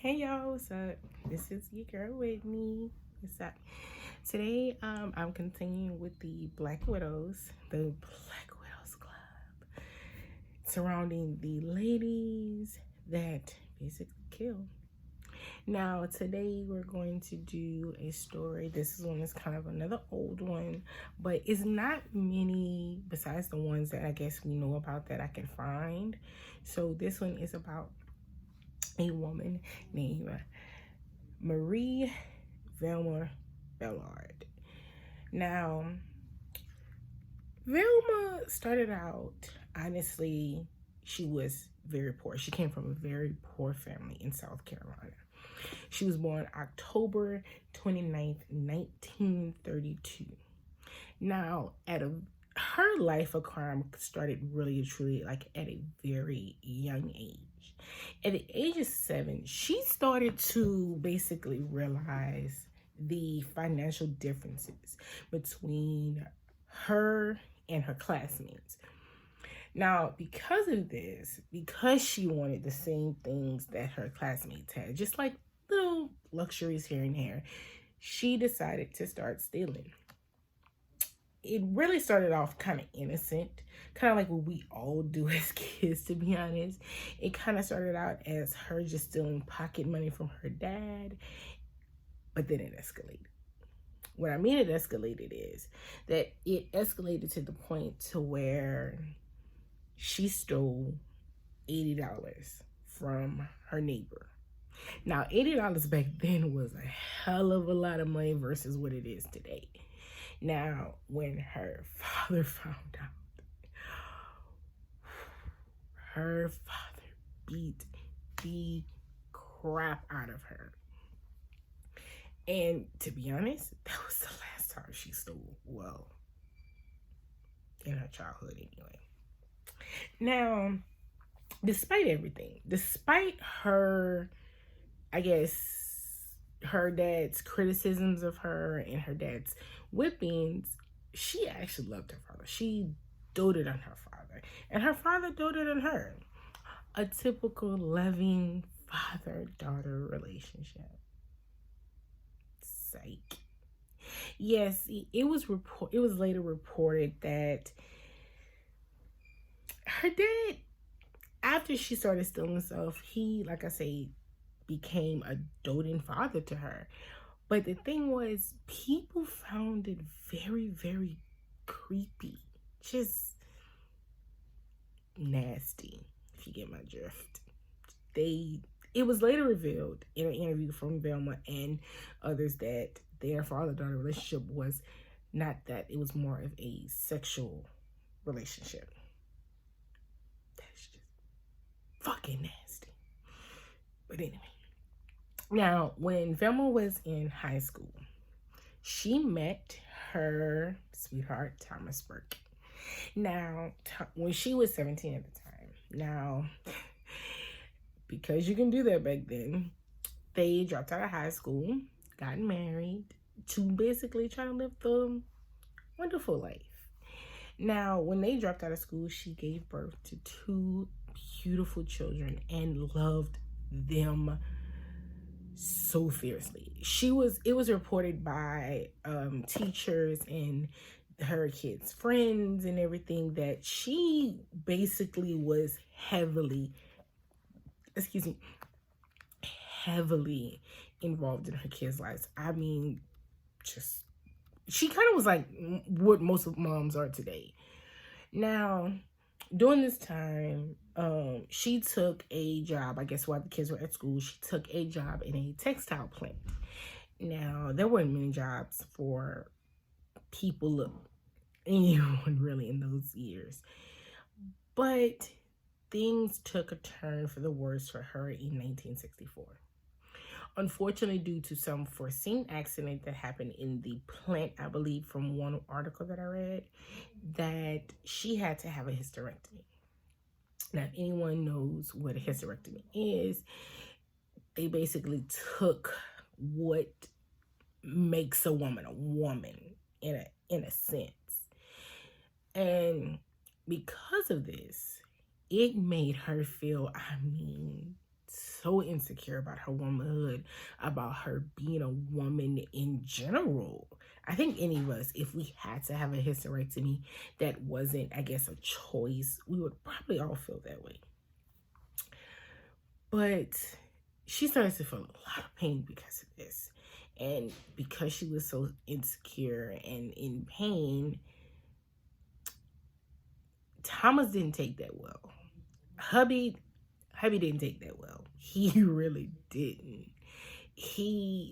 Hey y'all, what's up? This is your girl Whitney. What's up? Today, I'm continuing with the Black Widows, the Black Widows Club, surrounding the ladies that basically kill. Now, today we're going to do a story. This is one that's kind of another old one, but it's not many besides the ones that I guess we know about that I can find. So this one is about a woman named Marie Velma Ballard. Now, Velma started out, honestly, she was very poor. She came from a very poor family in South Carolina. She was born October 29th, 1932. Now, her life of crime started really truly like at a very young age. At the age of 7, she started to basically realize the financial differences between her and her classmates. Now, because of this, because she wanted the same things that her classmates had, just like little luxuries here and there, she decided to start stealing. It really started off kind of innocent, kind of like what we all do as kids, to be honest. It kind of started out as her just stealing pocket money from her dad, but then it escalated. What I mean it escalated is that it escalated to the point to where she stole $80 from her neighbor. Now, $80 back then was a hell of a lot of money versus what it is today. Now, when her father found out, her father beat the crap out of her. And to be honest, that was the last time she stole. Well, in her childhood anyway. Now, despite everything, despite her, I guess, her dad's criticisms of her and her dad's whippings, she actually loved her father. She doted on her father, and her father doted on her. A typical loving father-daughter relationship. Psych. Yes, it was later reported that her dad, after she started stealing stuff, he, like I say, became a doting father to her. But the thing was, people found it very, very creepy. Just nasty, if you get my drift. It was later revealed in an interview from Velma and others that their father-daughter relationship was not that. It was more of a sexual relationship. That's just fucking nasty. But anyway. Now, when Velma was in high school, she met her sweetheart, Thomas Burke. Now, when she was 17 at the time, now, because you can do that back then, they dropped out of high school, got married to basically try to live the wonderful life. Now, when they dropped out of school, she gave birth to 2 beautiful children and loved them so fiercely. It was reported by teachers and her kids' friends and everything that she basically was heavily involved in her kids' lives. I mean, just she kind of was like what most of moms are today. Now, during this time, she took a job, I guess while the kids were at school, she took a job in a textile plant. Now, there weren't many jobs for people, anyone really in those years. But things took a turn for the worse for her in 1964. Unfortunately, due to some foreseen accident that happened in the plant, I believe from one article that I read, that she had to have a hysterectomy. Now, if anyone knows what a hysterectomy is, they basically took what makes a woman in a sense. And because of this, it made her feel, so insecure about her womanhood, about her being a woman in general. I think any of us, if we had to have a hysterectomy that wasn't, I guess, a choice, we would probably all feel that way. But she started to feel a lot of pain because of this. And because she was so insecure and in pain, Thomas didn't take that well. Hubby didn't take that well. He really didn't.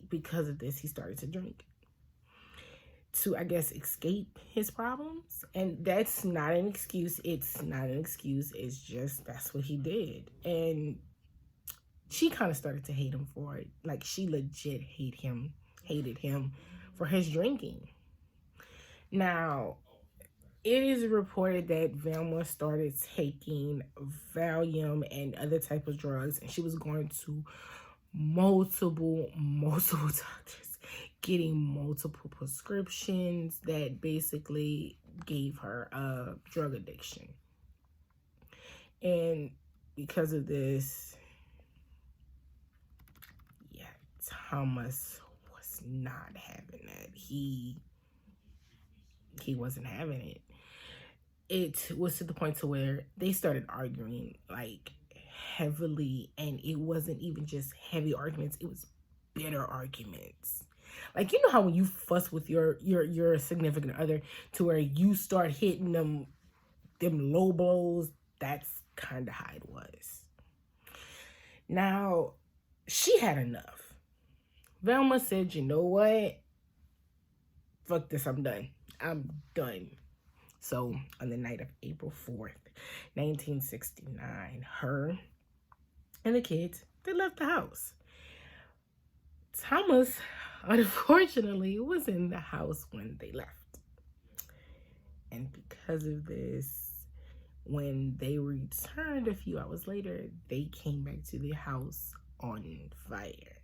Because of this, he started to drink to, I guess, escape his problems. And that's not an excuse. It's not an excuse. It's just, that's what he did. And she kind of started to hate him for it. Like, she legit hated him for his drinking. Now, it is reported that Velma started taking Valium and other type of drugs, and she was going to multiple doctors, getting multiple prescriptions that basically gave her a drug addiction. And because of this, yeah, Thomas was not having that. He wasn't having it. It was to the point to where they started arguing like heavily, and it wasn't even just heavy arguments, it was bitter arguments. Like, you know how when you fuss with your significant other to where you start hitting them low blows, that's kind of how it was. Now, she had enough. Velma said, you know what? Fuck this, I'm done. So, on the night of April 4th, 1969, her and the kids, they left the house. Thomas, unfortunately, was in the house when they left. And because of this, when they returned a few hours later, they came back to the house on fire.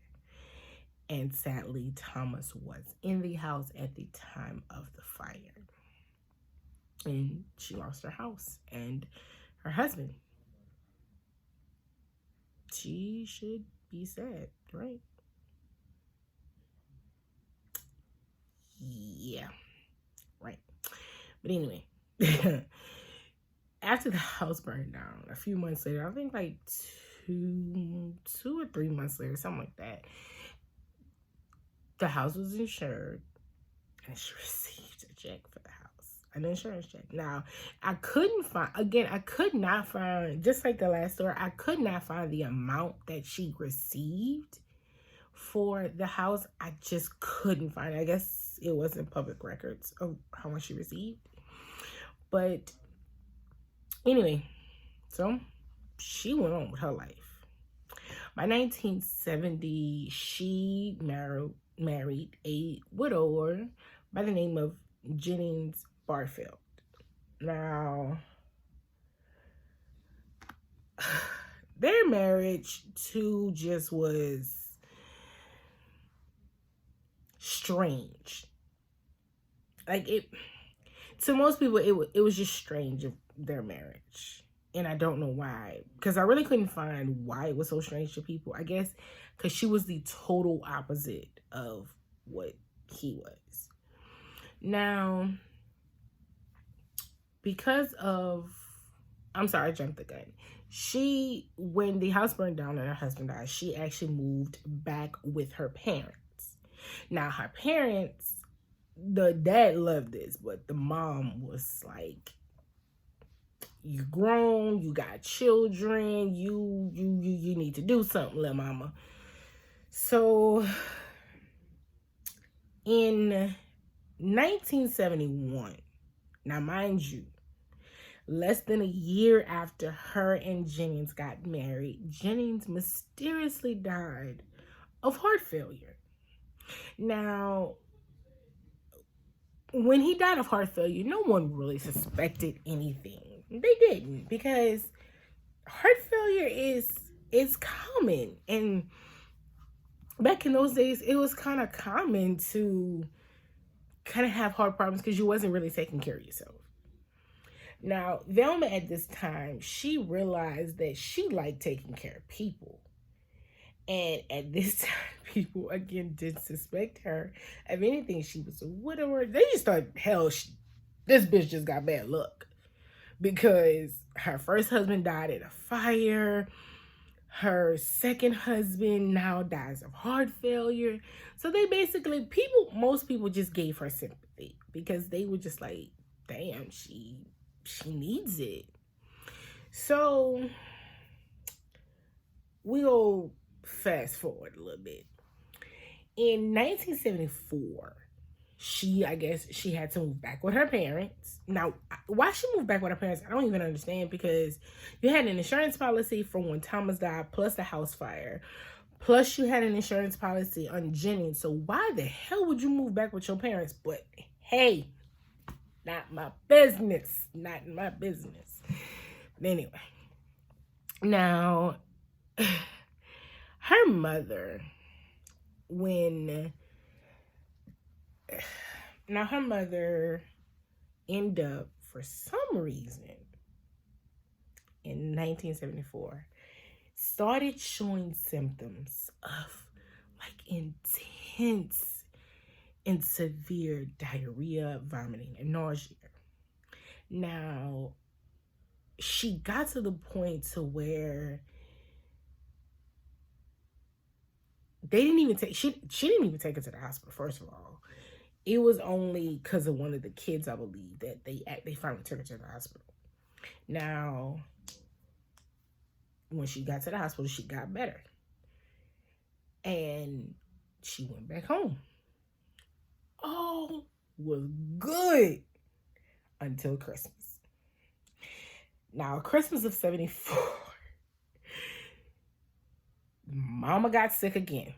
And sadly, Thomas was in the house at the time of the fire. And she lost her house and her husband. She should be sad, right? Yeah, right. But anyway, after the house burned down, a few months later, I think like two or 3 months later, something like that, the house was insured, and she received a check for the house, an insurance check. Now, I could not find, just like the last story, I could not find the amount that she received for the house. I just couldn't find it. I guess it wasn't public records of how much she received. But anyway, so she went on with her life. By 1970, she married a widower by the name of Jennings Barfield. Now, their marriage too just was strange. Like, to most people, it was just strange of their marriage. And I don't know why, because I really couldn't find why it was so strange to people. I guess because she was the total opposite of what he was. Now, because of, I'm sorry, I jumped the gun. When the house burned down and her husband died, she actually moved back with her parents. Now, her parents, the dad loved this, but the mom was like, you grown, you got children, you need to do something, little mama. So in 1971, now mind you, less than a year after her and Jennings got married, Jennings mysteriously died of heart failure. Now, when he died of heart failure, no one really suspected anything. They didn't, because heart failure is common, and back in those days, it was kind of common to kind of have heart problems because you wasn't really taking care of yourself. Now, Velma at this time, she realized that she liked taking care of people. And at this time, people again didn't suspect her of anything. She was a widower. They just thought, hell, this bitch just got bad luck. Because her first husband died in a fire. Her second husband now dies of heart failure. So they basically, most people just gave her sympathy. Because they were just like, damn, she needs it. So we'll fast forward a little bit. In 1974, she had to move back with her parents. Now, why she moved back with her parents, I don't even understand, because you had an insurance policy for when Thomas died, plus the house fire, plus you had an insurance policy on Jennings. So why the hell would you move back with your parents? But hey, not my business. Not my business. Anyway, now her mother, her mother ended up, for some reason, in 1974, started showing symptoms of like intense and severe diarrhea, vomiting, and nausea. Now, she got to the point to where they didn't even take, she didn't even take her to the hospital, first of all. It was only because of one of the kids, I believe, that they finally took her to the hospital. Now, when she got to the hospital, she got better. And she went back home. All was good until Christmas. Now, Christmas of 74, Mama got sick again.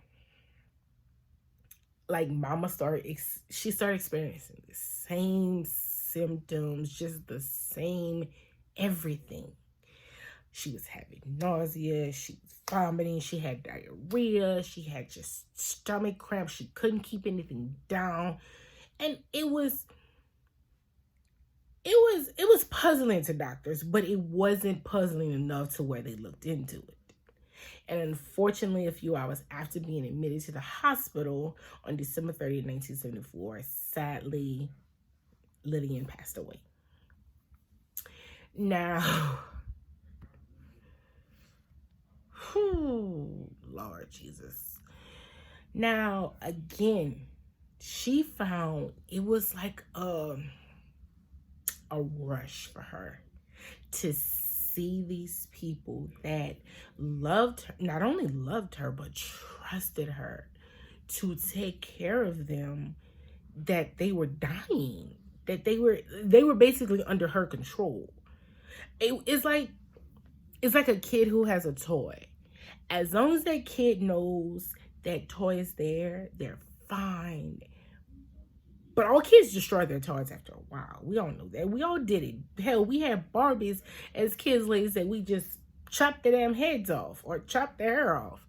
Like, Mama started experiencing the same symptoms, just the same everything. She was having nausea, she was vomiting, she had diarrhea, she had just stomach cramps, she couldn't keep anything down. And it was puzzling to doctors, but it wasn't puzzling enough to where they looked into it. And unfortunately, a few hours after being admitted to the hospital on December 30th, 1974, sadly, Lillian passed away. Now, Lord Jesus. Now, again, she found it was like a rush for her to see these people that loved her, not only loved her, but trusted her to take care of them, that they were dying, that they were basically under her control. It's like a kid who has a toy. As long as that kid knows that toy is there, they're fine. But all kids destroy their toys after a while. We all know that. We all did it. Hell, we had Barbies as kids, ladies, that we just chopped their damn heads off or chopped their hair off.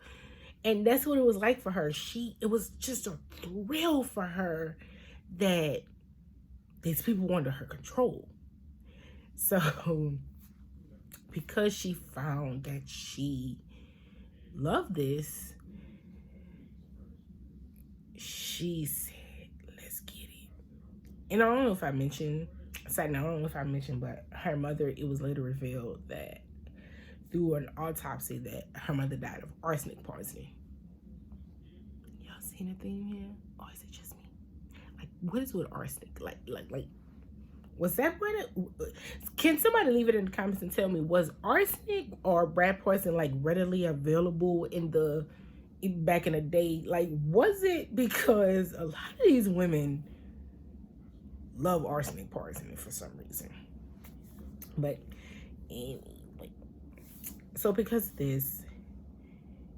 And that's what it was like for her. It was just a thrill for her that these people were under her control. So, because she found that she loved this, she said, let's get it. And I don't know if I mentioned, but her mother, it was later revealed that through an autopsy that her mother died of arsenic poisoning. Y'all see anything here? Or is it just me? Like, what is with arsenic? Like, was that what it... Can somebody leave it in the comments and tell me, was arsenic or rat poison like readily available back in the day? Like, was it? Because a lot of these women love arsenic poisoning for some reason. But anyway, so because of this,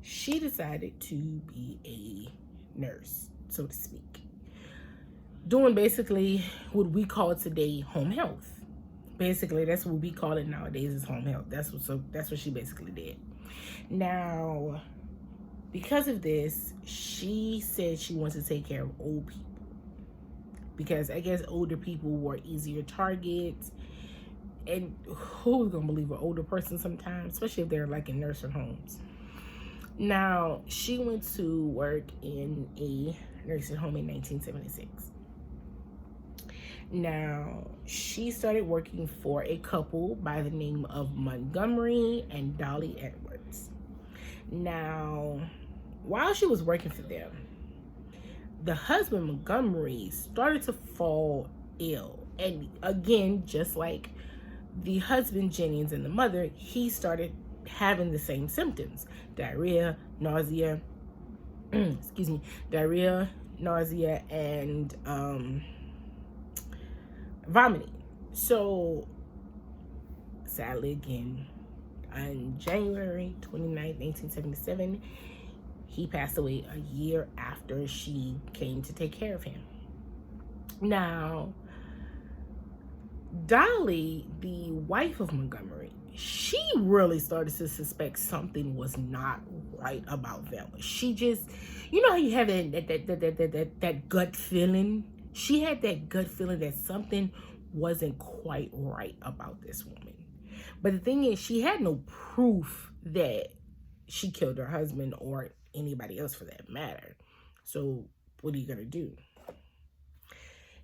she decided to be a nurse, so to speak, doing basically what we call today home health. Basically, that's what we call it nowadays, is home health. That's what she basically did. Now, because of this, she said she wants to take care of old people, because I guess older people were easier targets. And who's gonna believe an older person sometimes, especially if they're like in nursing homes? Now, she went to work in a nursing home in 1976. Now, she started working for a couple by the name of Montgomery and Dolly Edwards. Now, while she was working for them, the husband, Montgomery, started to fall ill. And again, just like the husband, Jennings, and the mother, he started having the same symptoms: diarrhea, nausea, diarrhea, nausea, and vomiting. So, sadly, again, on January 29th, 1977, he passed away a year after she came to take care of him. Now, Dolly, the wife of Montgomery, she really started to suspect something was not right about Velma. She just, you know how you have that gut feeling? She had that gut feeling that something wasn't quite right about this woman. But the thing is, she had no proof that she killed her husband or anybody else for that matter. So what are you gonna do?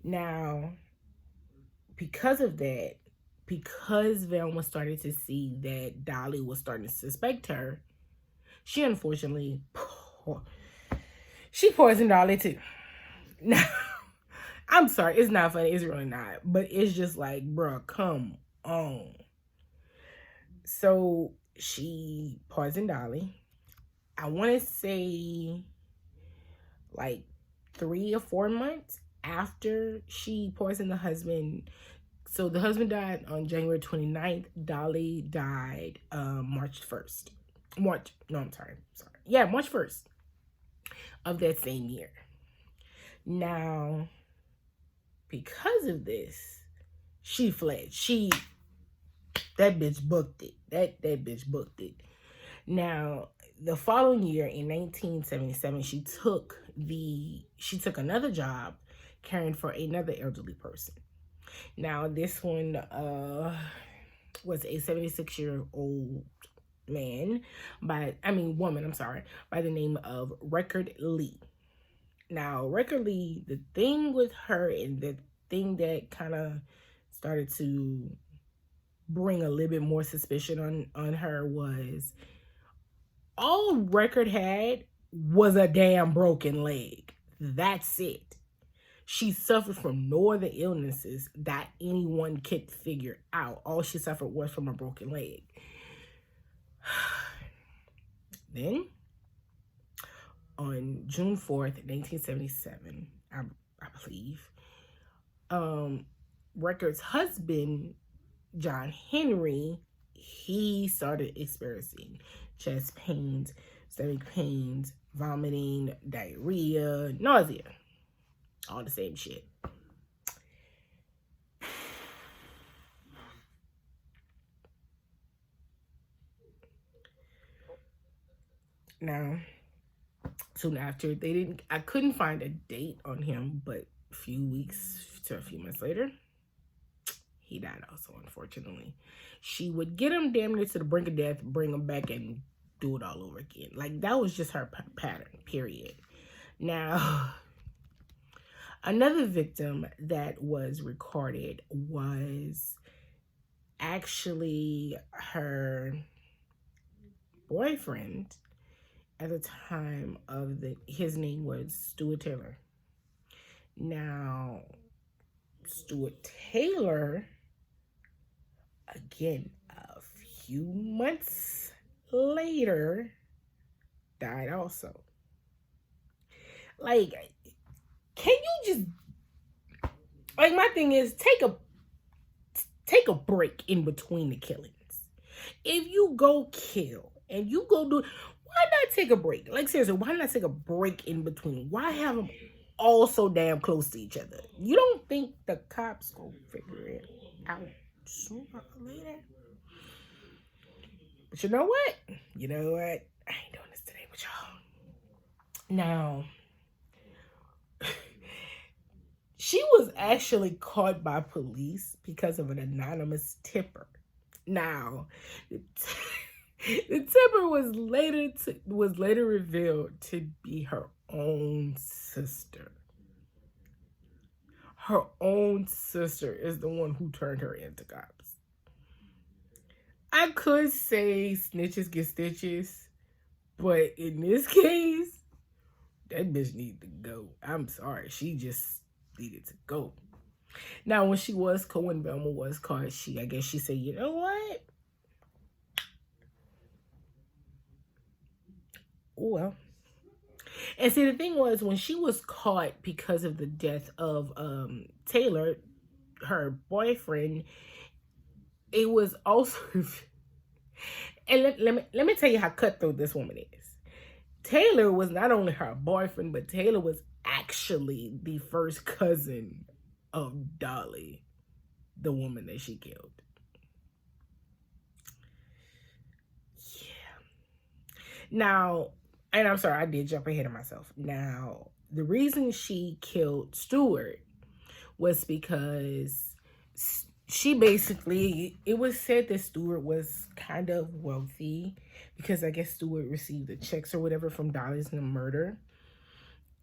Now, because of that, because Velma started to see that Dolly was starting to suspect her, she unfortunately, she poisoned Dolly too. Now, I'm sorry, it's not funny, it's really not, but it's just like, bruh, come on. So she poisoned Dolly. I want to say like 3 or 4 months after she poisoned the husband. So the husband died on January 29th. Dolly died March 1st. March 1st of that same year. Now, because of this, she fled. That bitch booked it. That bitch booked it. Now, the following year in 1977, she took another job caring for another elderly person. Now, this one was a 76-year-old woman, by the name of Record Lee. Now, Record Lee, the thing with her and the thing that kind of started to bring a little bit more suspicion on her was all Record had was a damn broken leg. That's it. She suffered from no other illnesses that anyone could figure out. All she suffered was from a broken leg. Then, on June 4th, 1977, I believe, Record's husband, John Henry, he started experiencing chest pains, stomach pains, vomiting, diarrhea, nausea. All the same shit. Now, soon after, I couldn't find a date on him, but a few weeks to a few months later, he died also, unfortunately. She would get him damn near to the brink of death, bring him back, and do it all over again. Like, that was just her pattern, period. Now, another victim that was recorded was actually her boyfriend at the time of his name was Stuart Taylor. Now, Stuart Taylor, again, a few months later, died also. Like, can you just, like, my thing is, take a break in between the killings. If you go kill and you go do, why not take a break? Like, seriously, why not take a break in between? Why have them all so damn close to each other? You don't think the cops will figure it out sooner or later? But you know what? I ain't doing this today with y'all. Now, she was actually caught by police because of an anonymous tipper. Now, The tipper was later revealed to be her own sister. Her own sister is the one who turned her into cops. I could say snitches get stitches, but in this case, that bitch needed to go. I'm sorry. She just needed to go. Now, when Velma was caught, I guess she said, you know what? Oh, well. And see, the thing was, when she was caught because of the death of Taylor, her boyfriend, it was also... And let me tell you how cutthroat this woman is. Taylor was not only her boyfriend, but Taylor was actually the first cousin of Dolly, the woman that she killed. Yeah. Now, and I'm sorry, I did jump ahead of myself. Now, the reason she killed Stuart was because she basically, it was said that Stuart was kind of wealthy because I guess Stuart received the checks or whatever from Dolly's murder.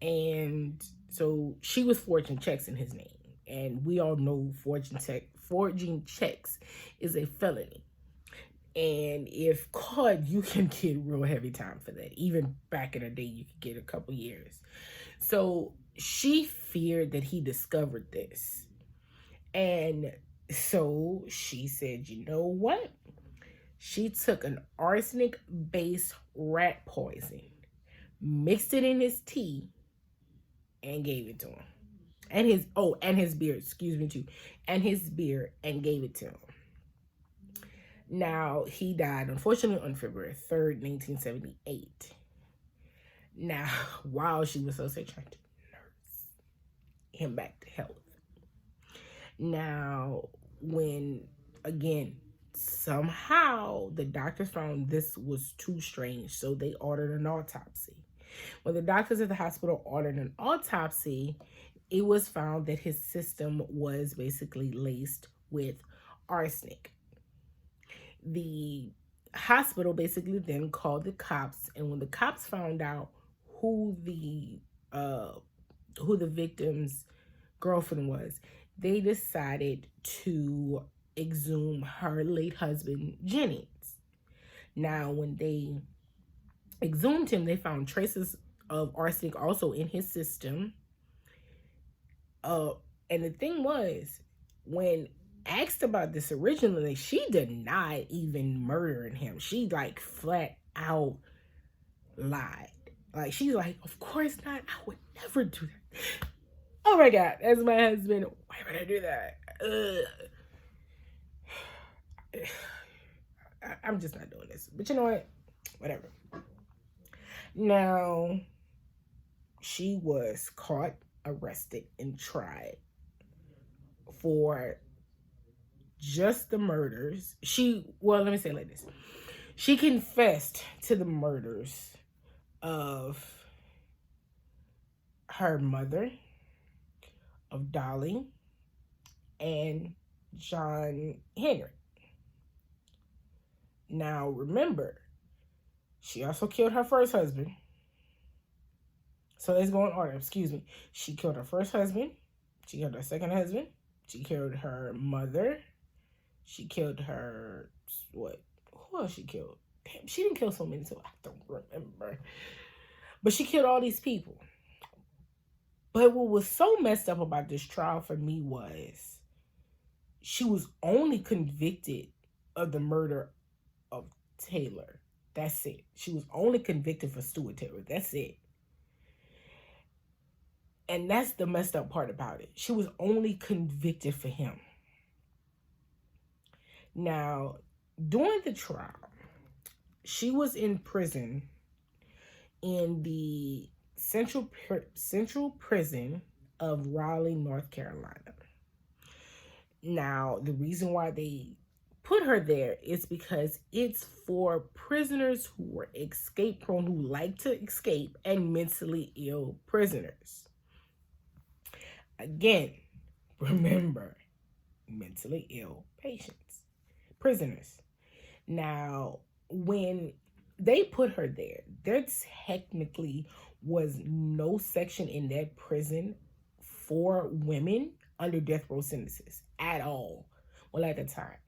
And so she was forging checks in his name. And we all know forging checks is a felony. And if caught, you can get real heavy time for that. Even back in the day, you could get a couple years. So she feared that he discovered this. And so she said, you know what? She took an arsenic-based rat poison, mixed it in his tea, and gave it to him. And his beer, excuse me too. And his beer, and gave it to him. Now, he died, unfortunately, on February 3rd, 1978. Now, while she was so sick, trying to nurse him back to health. Now, when, again, somehow the doctors found this was too strange, so they ordered an autopsy. When the doctors at the hospital ordered an autopsy, it was found that his system was basically laced with arsenic. The hospital basically then called the cops, and when the cops found out who the victim's girlfriend was, they decided to exhume her late husband, Jennings. Now, when they exhumed him, they found traces of arsenic also in his system. And the thing was, when asked about this originally, she denied even murdering him. She like flat out lied. Like, she's like, of course not. I would never do that. Oh my God, as my husband, why would I do that? I'm just not doing this. But you know what? Whatever. Now, she was caught, arrested, and tried for just the murders. Let me say it like this. She confessed to the murders of her mother, of Dolly, and John Henry. Now, remember, she also killed her first husband. So let's go in order. Excuse me. She killed her first husband. She killed her second husband. She killed her mother. She killed her, what? Who else she killed? Damn, she didn't kill so many, so I don't remember. But she killed all these people. But what was so messed up about this trial for me was she was only convicted of the murder of Taylor. That's it. She was only convicted for Stuart Taylor. That's it. And that's the messed up part about it. She was only convicted for him. Now, during the trial, she was in prison in the Central Prison of Raleigh, North Carolina. Now, the reason why they put her there is because it's for prisoners who were escape prone, who like to escape, and mentally ill prisoners. Again, remember, mentally ill prisoners. Now, when they put her there, there technically was no section in that prison for women under death row sentences at all. Well, at the time.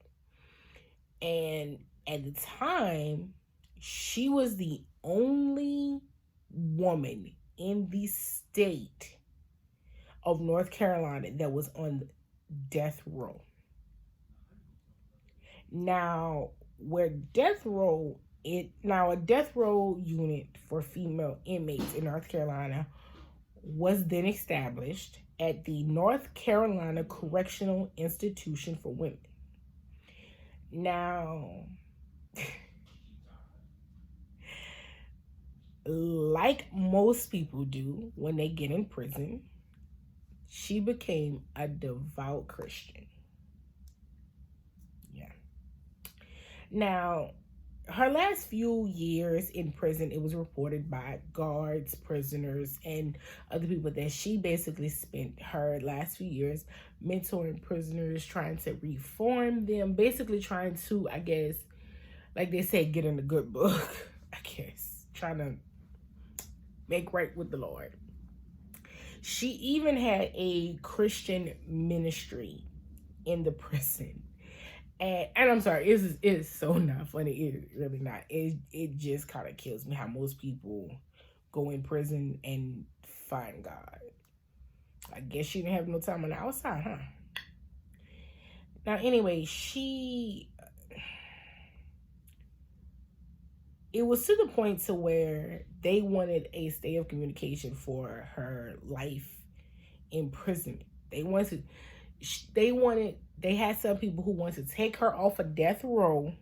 And at the time, she was the only woman in the state of North Carolina that was on death row. Now, a death row unit for female inmates in North Carolina was then established at the North Carolina Correctional Institution for Women. Now, like most people do when they get in prison, she became a devout Christian. Yeah. Now, her last few years in prison, it was reported by guards, prisoners, and other people that she basically spent her last few years mentoring prisoners, trying to reform them, basically trying to, I guess, like they say, get in the good book, I guess, trying to make right with the Lord. She even had a Christian ministry in the prison. And I'm sorry, it's so not funny. It's really not. It just kind of kills me how most people go in prison and find God. I guess she didn't have no time on the outside, huh? Now, anyway, it was to the point to where they wanted a stay of communication for her life imprisonment. They had some people who wanted to take her off of death row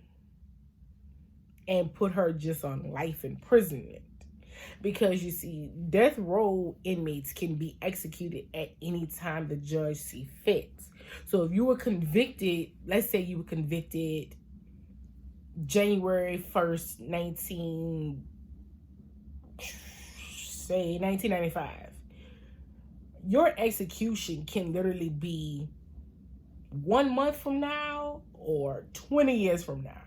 and put her just on life imprisonment. Because you see, death row inmates can be executed at any time the judge sees fit. So if you were convicted, let's say you were convicted January 1st, 1995, your execution can literally be 1 month from now or 20 years from now.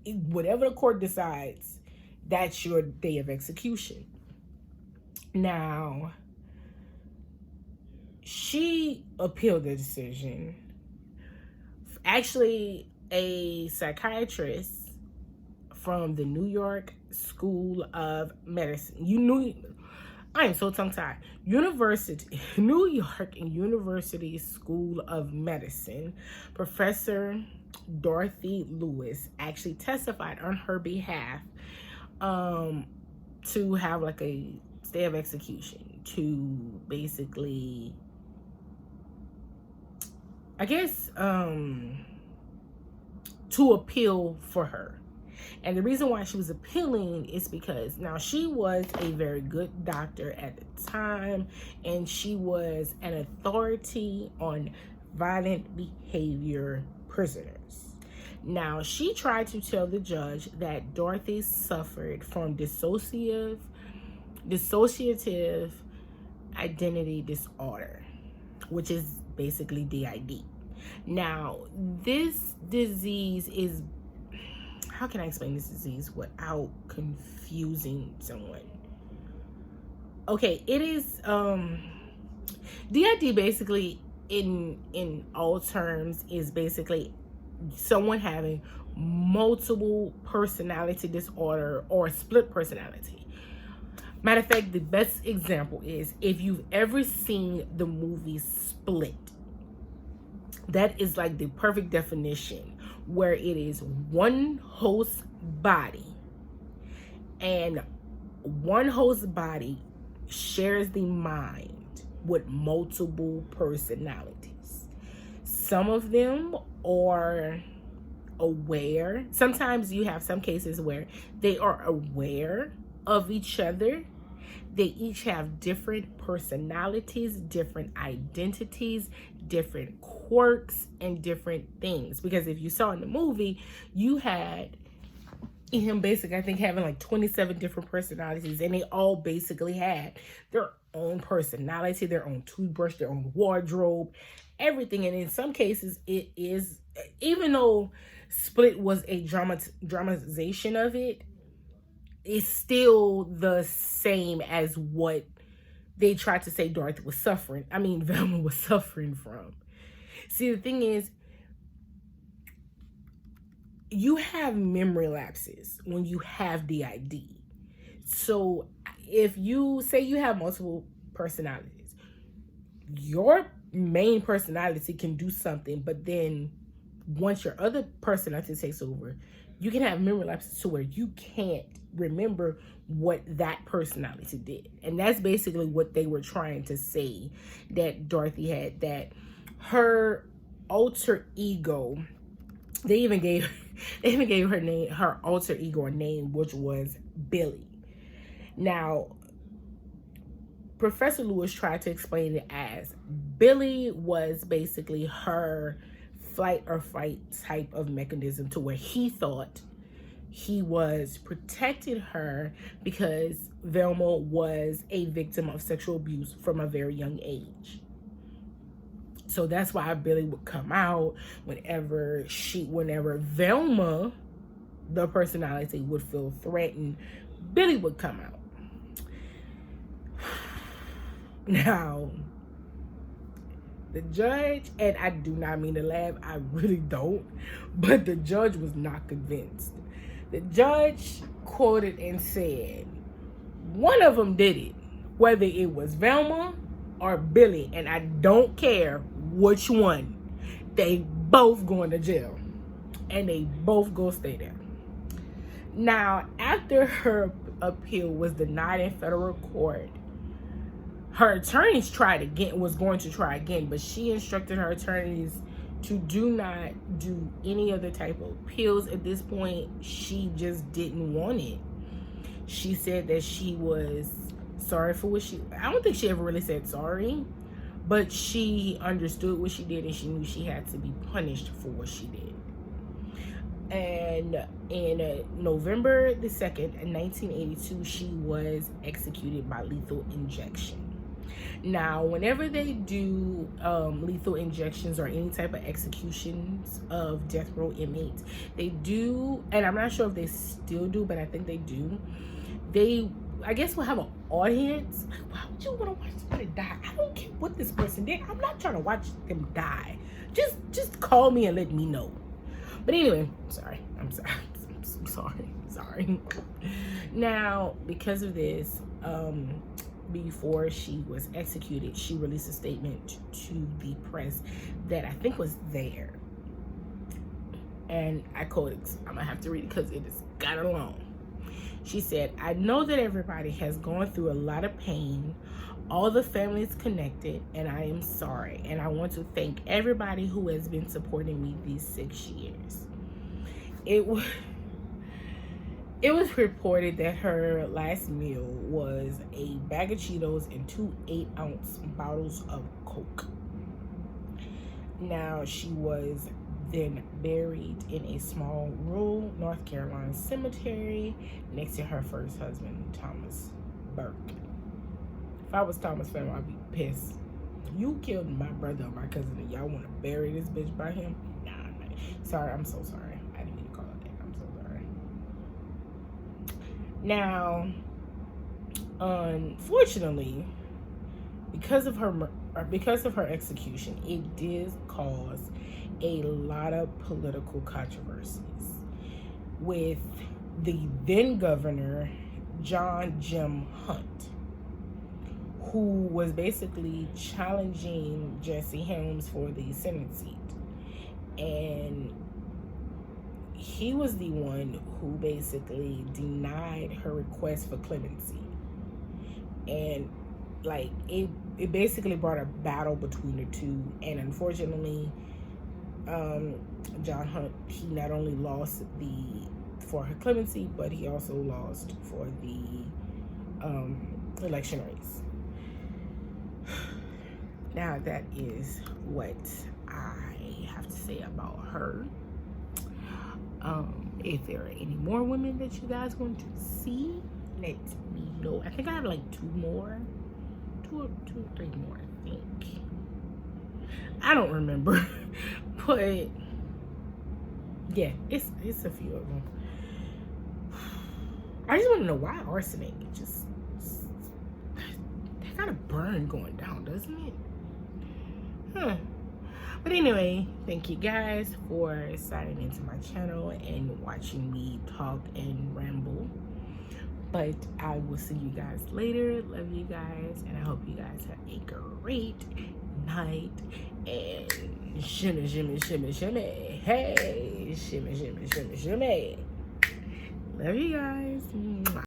Whatever the court decides, that's your day of execution. Now, she appealed the decision. Actually, a psychiatrist from the New York School of Medicine, I am so tongue-tied. New York and University School of Medicine, Professor Dorothy Lewis actually testified on her behalf to have like a stay of execution, to basically, I guess, to appeal for her. And the reason why she was appealing is because now she was a very good doctor at the time, and she was an authority on violent behavior prisoners. Now, she tried to tell the judge that Dorothy suffered from dissociative identity disorder, which is basically DID. Now, this disease is, how can I explain this disease without confusing someone? Okay, it is DID basically in all terms is basically someone having multiple personality disorder or split personality. Matter of fact, the best example is if you've ever seen the movie Split. That is like the perfect definition, where it is one host body, and one host body shares the mind with multiple personalities. Some of them are aware. Sometimes you have some cases where they are aware of each other. They each have different personalities, different identities, different quirks, and different things. Because if you saw in the movie, you had him basically, I think, having like 27 different personalities, and they all basically had their own personality, their own toothbrush, their own wardrobe, everything. And in some cases, it is, even though Split was a dramatization of it, it's still the same as what they tried to say Dorothy was suffering. I mean, Velma was suffering from. See, the thing is, you have memory lapses when you have DID. So if you say you have multiple personalities, your main personality can do something, but then once your other personality takes over, you can have memory lapses to where you can't remember what that personality did. And that's basically what they were trying to say that Dorothy had, that her alter ego, they even gave her name, her alter ego a name, which was Billy. Now, Professor Lewis tried to explain it as Billy was basically her flight or fight type of mechanism, to where he thought he was protecting her because Velma was a victim of sexual abuse from a very young age. So that's why Billy would come out whenever Velma, the personality, would feel threatened. Billy would come out. Now, the judge, and I do not mean to laugh, I really don't, but the judge was not convinced. The judge quoted and said, one of them did it, whether it was Velma or Billy, and I don't care which one. They both going to jail, and they both go stay there. Now, after her appeal was denied in federal court, her attorneys was going to try again, but she instructed her attorneys to do not do any other type of appeals at this point. She just didn't want it. She said that she was sorry for what I don't think she ever really said sorry, but she understood what she did, and she knew she had to be punished for what she did. And in November the 2nd, in 1982, she was executed by lethal injection. Now, whenever they do lethal injections or any type of executions of death row inmates, they do, and I'm not sure if they still do, but I think they do, I guess will have an audience. Like, why would you want to watch somebody die? I don't care what this person did. I'm not trying to watch them die. Just call me and let me know. But anyway, sorry. I'm sorry. Now, because of this, before she was executed, she released a statement to the press that I think was there. And I quote it. I'm going to have to read it because it is got long. She said, I know that everybody has gone through a lot of pain. All the families connected, and I am sorry. And I want to thank everybody who has been supporting me these 6 years. It was reported that her last meal was a bag of Cheetos and 2 8-ounce bottles of Coke. Now, she was then buried in a small rural North Carolina cemetery next to her first husband, Thomas Burke. If I was Thomas' family, I'd be pissed. You killed my brother or my cousin, and y'all want to bury this bitch by him? Nah. Sorry, I'm so sorry. I didn't mean to call it that. I'm so sorry. Now, unfortunately, because of her execution, it did cause a lot of political controversies with the then governor, John Jim Hunt, who was basically challenging Jesse Helms for the Senate seat. And he was the one who basically denied her request for clemency. And like it basically brought a battle between the two. And unfortunately, John Hunt, he not only lost for her clemency, but he also lost for the election race. Now that is what I have to say about her. If there are any more women that you guys want to see, let me know. I think I have like two or three more, I think. I don't remember. But yeah, it's a few of them. I just want to know why arsenic. That gotta burn going down, doesn't it? Huh. But anyway, thank you guys for signing into my channel and watching me talk and ramble. But I will see you guys later. Love you guys, and I hope you guys have a great night. And shimmy, shimmy, shimmy, shimmy. Hey, shimmy, shimmy, shimmy, shimmy. Love you guys. Mwah.